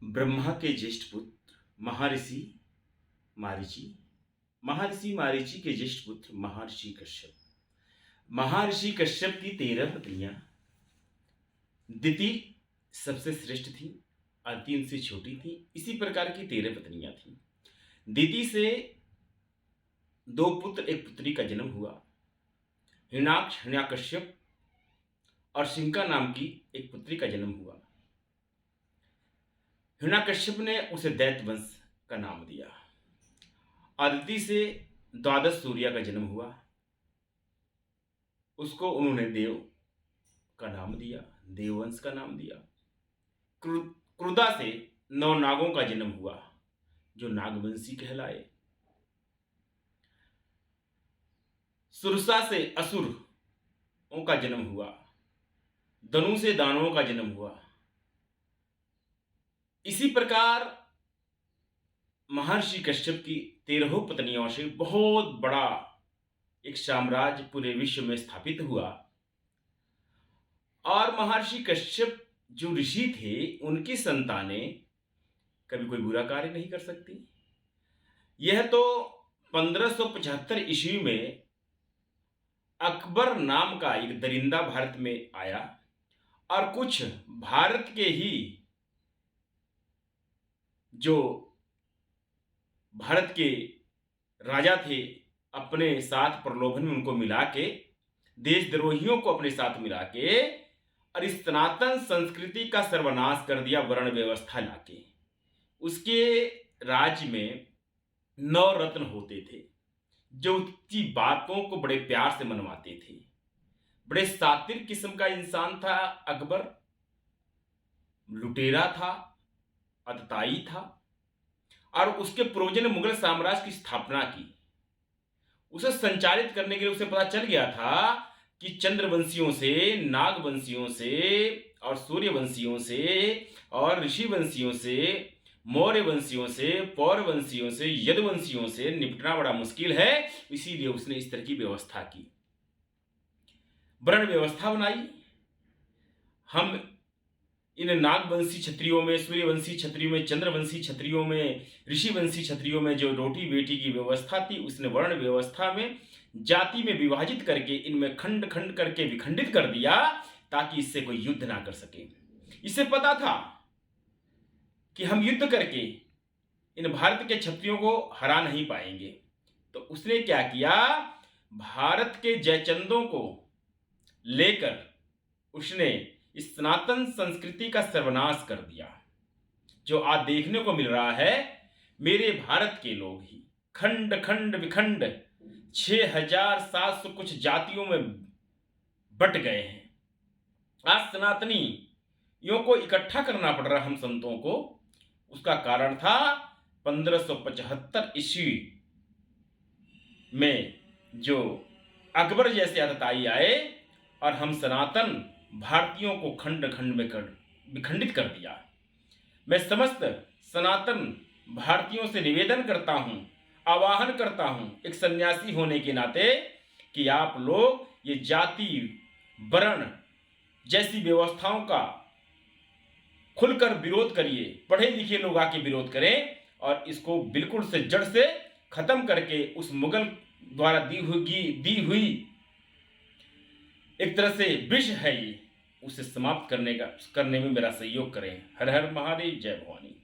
ब्रह्मा के ज्येष्ठ पुत्र महर्षि मारीची। महर्षि मारीची के ज्येष्ठ पुत्र महर्षि कश्यप। महर्षि कश्यप की 13 पत्नियां। दिति सबसे श्रेष्ठ थी, अदिति उनसे छोटी थी। इसी प्रकार की 13 पत्नियां थी। दिति से 2 पुत्र एक पुत्री का जन्म हुआ। हिरण्याक्ष हिरण्याकश्यप और शिंका नाम की एक पुत्री का जन्म हुआ। हिरण्याकश्यप ने उसे दैत्य वंश का नाम दिया। अदिति से 12 सूर्य का जन्म हुआ। उसको उन्होंने देव का नाम दिया, देववंश का नाम दिया। क्रुदा से 9 नागों का जन्म हुआ, जो नागवंशी कहलाए। सुरसा से असुरों का जन्म हुआ। धनु से दानवों का जन्म हुआ। इसी प्रकार महर्षि कश्यप की 13 पत्नियों से बहुत बड़ा एक साम्राज्य पूरे विश्व में स्थापित हुआ। और महर्षि कश्यप जो ऋषि थे, उनकी संतानें कभी कोई बुरा कार्य नहीं कर सकती। यह तो 1575 ईस्वी में अकबर नाम का एक दरिंदा भारत में आया और कुछ भारत के ही जो भारत के राजा थे, अपने साथ प्रलोभन में उनको मिला के, देशद्रोहियों को अपने साथ मिला के, और इस सनातन संस्कृति का सर्वनाश कर दिया वर्ण व्यवस्था लाके। उसके राज्य में 9 रत्न होते थे, जो उसकी बातों को बड़े प्यार से मनवाते थे। बड़े सात्विक किस्म का इंसान था अकबर। लुटेरा था, अतताई था, और उसके पूर्वजों ने मुगल साम्राज्य की स्थापना की। उसे संचालित करने के लिए उसे पता चल गया था कि चंद्रवंशियों से, नागवंशियों से, और सूर्यवंशियों से, और ऋषिवंशियों से, मौर्य वंशियों से, पौरवंशियों से, यदुवंशियों से निपटना बड़ा मुश्किल है। इसीलिए उसने इस तरह की व्यवस्था की, वर्ण व्यवस्था बनाई। हम इन नागवंशी क्षत्रियों में, सूर्यवंशी क्षत्रियों में, चंद्रवंशी क्षत्रियों में, ऋषिवंशी क्षत्रियों में जो रोटी बेटी की व्यवस्था थी, उसने वर्ण व्यवस्था में जाति में विभाजित करके इनमें खंड खंड करके विखंडित कर दिया, ताकि इससे कोई युद्ध ना कर सके। इसे पता था कि हम युद्ध करके इन भारत के क्षत्रियों को हरा नहीं पाएंगे। तो उसने क्या किया, भारत के जयचंदों को लेकर उसने इस सनातन संस्कृति का सर्वनाश कर दिया। जो आज देखने को मिल रहा है, मेरे भारत के लोग ही खंड खंड विखंड 6700 कुछ जातियों में बट गए हैं। आज सनातनियों को इकट्ठा करना पड़ रहा हम संतों को। उसका कारण था 1575 ईस्वी में जो अकबर जैसे अतताई आए और हम सनातन भारतीयों को खंड खंड में विखंडित कर दिया। मैं समस्त सनातन भारतीयों से निवेदन करता हूं, आवाहन करता हूं, एक सन्यासी होने के नाते, कि आप लोग ये जाति वर्ण जैसी व्यवस्थाओं का खुलकर विरोध करिए। पढ़े लिखे लोग आके विरोध करें और इसको बिल्कुल से जड़ से खत्म करके उस मुगल द्वारा दी हुई एक तरह से विष है ये, उसे समाप्त करने में मेरा सहयोग करें। हर हर महादेव, जय भवानी।